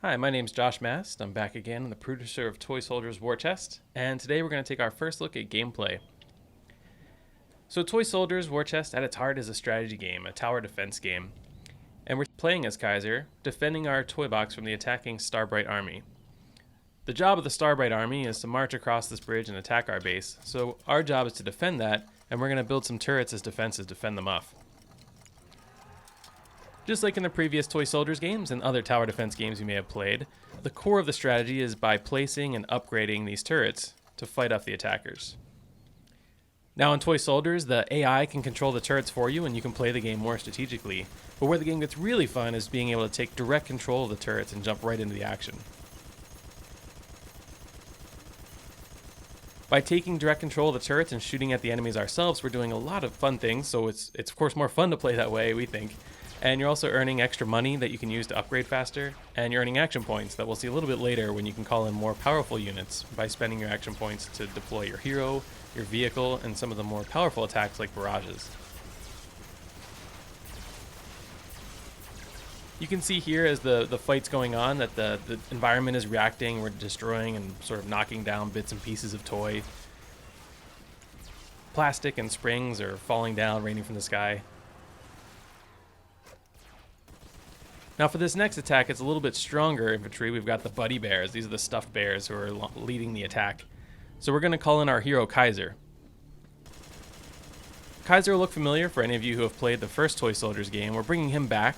Hi, my name's Josh Mast. I'm back again. I'm the producer of Toy Soldiers War Chest, and today we're going to take our first look at gameplay. So Toy Soldiers War Chest at its heart is a strategy game, a tower defense game, and we're playing as Kaiser, defending our toy box from the attacking Starbright army. The job of the Starbright army is to march across this bridge and attack our base, so our job is to defend that, and we're going to build some turrets as defenses to fend them off. Just like in the previous Toy Soldiers games and other tower defense games you may have played, the core of the strategy is by placing and upgrading these turrets to fight off the attackers. Now in Toy Soldiers, the AI can control the turrets for you and you can play the game more strategically, but where the game gets really fun is being able to take direct control of the turrets and jump right into the action. By taking direct control of the turrets and shooting at the enemies ourselves, we're doing a lot of fun things, so it's of course more fun to play that way, we think. And you're also earning extra money that you can use to upgrade faster, and you're earning action points that we'll see a little bit later when you can call in more powerful units by spending your action points to deploy your hero, your vehicle, and some of the more powerful attacks like barrages. You can see here as the fight's going on that the environment is reacting, we're destroying and sort of knocking down bits and pieces of toy. Plastic and springs are falling down, raining from the sky. Now for this next attack, it's a little bit stronger infantry. We've got the buddy bears. These are the stuffed bears who are leading the attack. So we're going to call in our hero Kaiser. Kaiser will look familiar for any of you who have played the first Toy Soldiers game. We're bringing him back,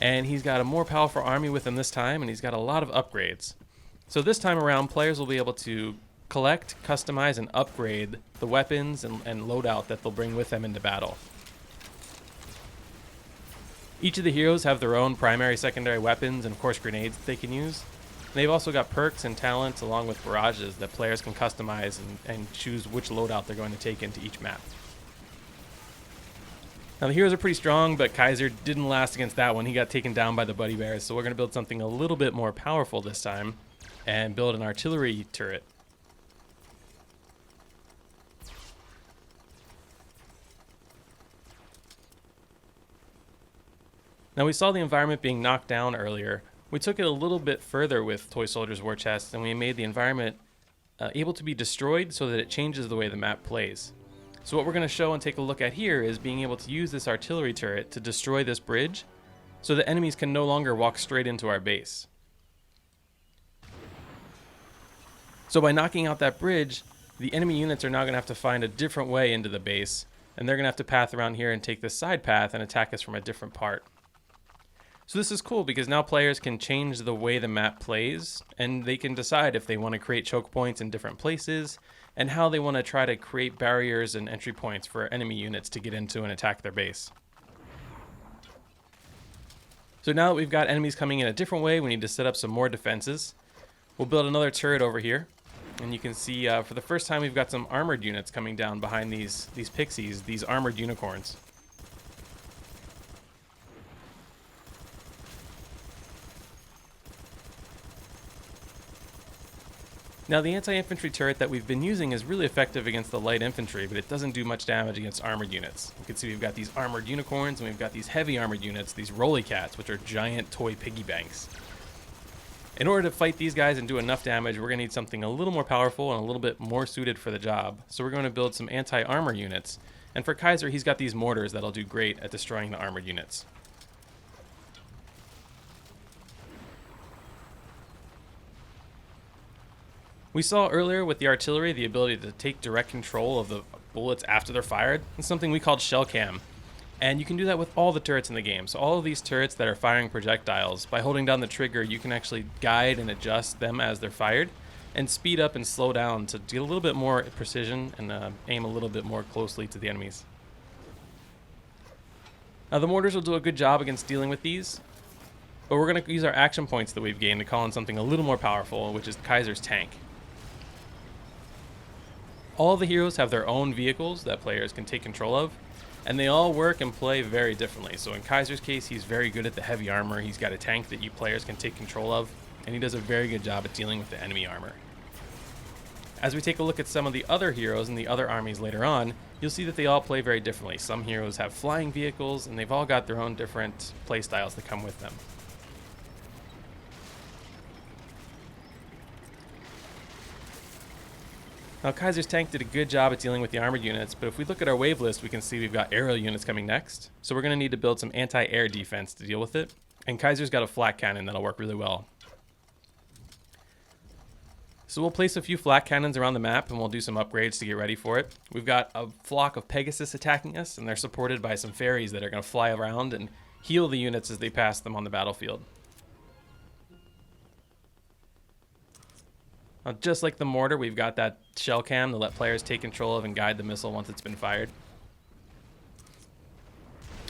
and he's got a more powerful army with him this time, and he's got a lot of upgrades. So this time around, players will be able to collect, customize, and upgrade the weapons and loadout that they'll bring with them into battle. Each of the heroes have their own primary, secondary weapons, and of course grenades that they can use. And they've also got perks and talents along with barrages that players can customize and choose which loadout they're going to take into each map. Now the heroes are pretty strong, but Kaiser didn't last against that one. He got taken down by the buddy bears, so we're going to build something a little bit more powerful this time and build an artillery turret. Now we saw the environment being knocked down earlier. We took it a little bit further with Toy Soldiers War Chest, and we made the environment able to be destroyed so that it changes the way the map plays. So what we're going to show and take a look at here is being able to use this artillery turret to destroy this bridge so that enemies can no longer walk straight into our base. So by knocking out that bridge, the enemy units are now going to have to find a different way into the base, and they're going to have to path around here and take this side path and attack us from a different part. So this is cool because now players can change the way the map plays, and they can decide if they want to create choke points in different places and how they want to try to create barriers and entry points for enemy units to get into and attack their base. So now that we've got enemies coming in a different way, we need to set up some more defenses. We'll build another turret over here, and you can see for the first time we've got some armored units coming down behind these pixies, these armored unicorns. Now the anti-infantry turret that we've been using is really effective against the light infantry, but it doesn't do much damage against armored units. You can see we've got these armored unicorns and we've got these heavy armored units, these rolly cats, which are giant toy piggy banks. In order to fight these guys and do enough damage, we're going to need something a little more powerful and a little bit more suited for the job. So we're going to build some anti-armor units. And for Kaiser, he's got these mortars that'll do great at destroying the armored units. We saw earlier with the artillery the ability to take direct control of the bullets after they're fired. It's something we called shell cam. And you can do that with all the turrets in the game. So all of these turrets that are firing projectiles, by holding down the trigger, you can actually guide and adjust them as they're fired and speed up and slow down to get a little bit more precision and aim a little bit more closely to the enemies. Now the mortars will do a good job against dealing with these, but we're going to use our action points that we've gained to call in something a little more powerful, which is Kaiser's tank. All the heroes have their own vehicles that players can take control of, and they all work and play very differently. So in Kaiser's case, he's very good at the heavy armor. He's got a tank that you players can take control of, and he does a very good job at dealing with the enemy armor. As we take a look at some of the other heroes and the other armies later on, you'll see that they all play very differently. Some heroes have flying vehicles, and they've all got their own different play styles that come with them. Now Kaiser's tank did a good job at dealing with the armored units, but if we look at our wave list, we can see we've got aerial units coming next. So we're going to need to build some anti-air defense to deal with it. And Kaiser's got a flak cannon that'll work really well. So we'll place a few flak cannons around the map and we'll do some upgrades to get ready for it. We've got a flock of Pegasus attacking us, and they're supported by some fairies that are going to fly around and heal the units as they pass them on the battlefield. Now, just like the mortar, we've got that shell cam to let players take control of and guide the missile once it's been fired.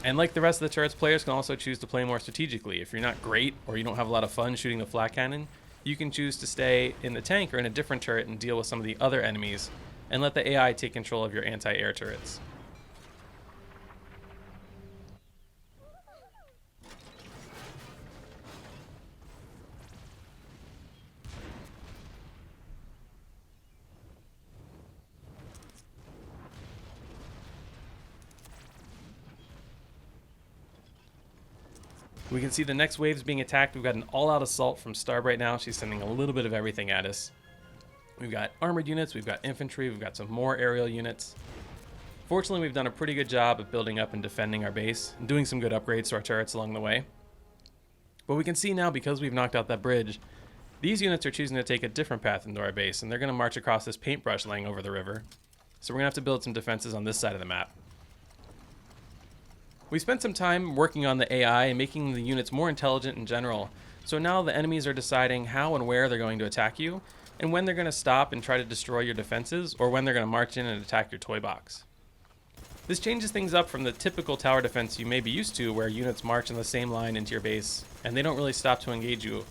And like the rest of the turrets, players can also choose to play more strategically. If you're not great or you don't have a lot of fun shooting the flak cannon, you can choose to stay in the tank or in a different turret and deal with some of the other enemies and let the AI take control of your anti-air turrets. We can see the next wave's being attacked. We've got an all-out assault from Starbright now. She's sending a little bit of everything at us. We've got armored units, we've got infantry, we've got some more aerial units. Fortunately, we've done a pretty good job of building up and defending our base and doing some good upgrades to our turrets along the way. But we can see now, because we've knocked out that bridge, these units are choosing to take a different path into our base, and they're going to march across this paintbrush laying over the river. So we're going to have to build some defenses on this side of the map. We spent some time working on the AI and making the units more intelligent in general, so now the enemies are deciding how and where they're going to attack you, and when they're going to stop and try to destroy your defenses, or when they're going to march in and attack your toy box. This changes things up from the typical tower defense you may be used to, where units march in the same line into your base, and they don't really stop to engage you.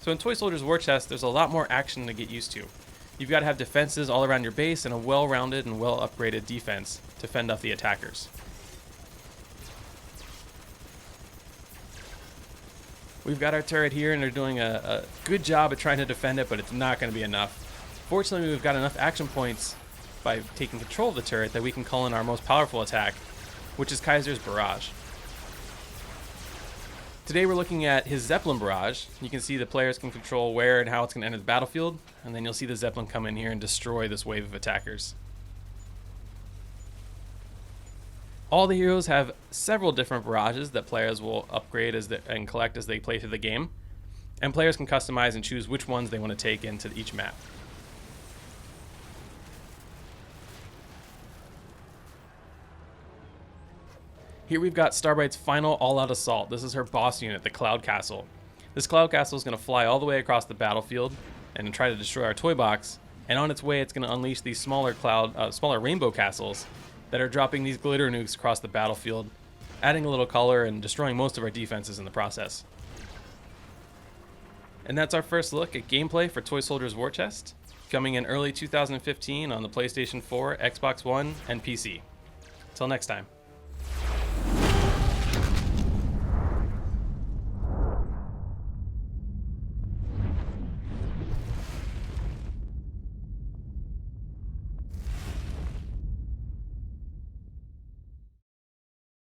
So in Toy Soldiers War Chest, there's a lot more action to get used to. You've got to have defenses all around your base and a well-rounded and well-upgraded defense to fend off the attackers. We've got our turret here, and they're doing a good job at trying to defend it, but it's not going to be enough. Fortunately, we've got enough action points by taking control of the turret that we can call in our most powerful attack, which is Kaiser's barrage. Today we're looking at his Zeppelin barrage. You can see the players can control where and how it's going to enter the battlefield, and then you'll see the Zeppelin come in here and destroy this wave of attackers. All the heroes have several different barrages that players will upgrade and collect as they play through the game, and players can customize and choose which ones they want to take into each map. Here we've got Starbright's final all-out assault. This is her boss unit, the Cloud Castle. This Cloud Castle is going to fly all the way across the battlefield and try to destroy our toy box, and on its way it's going to unleash these smaller rainbow castles that are dropping these glitter nukes across the battlefield, adding a little color and destroying most of our defenses in the process. And that's our first look at gameplay for Toy Soldiers War Chest, coming in early 2015 on the PlayStation 4, Xbox One, and PC. Till next time.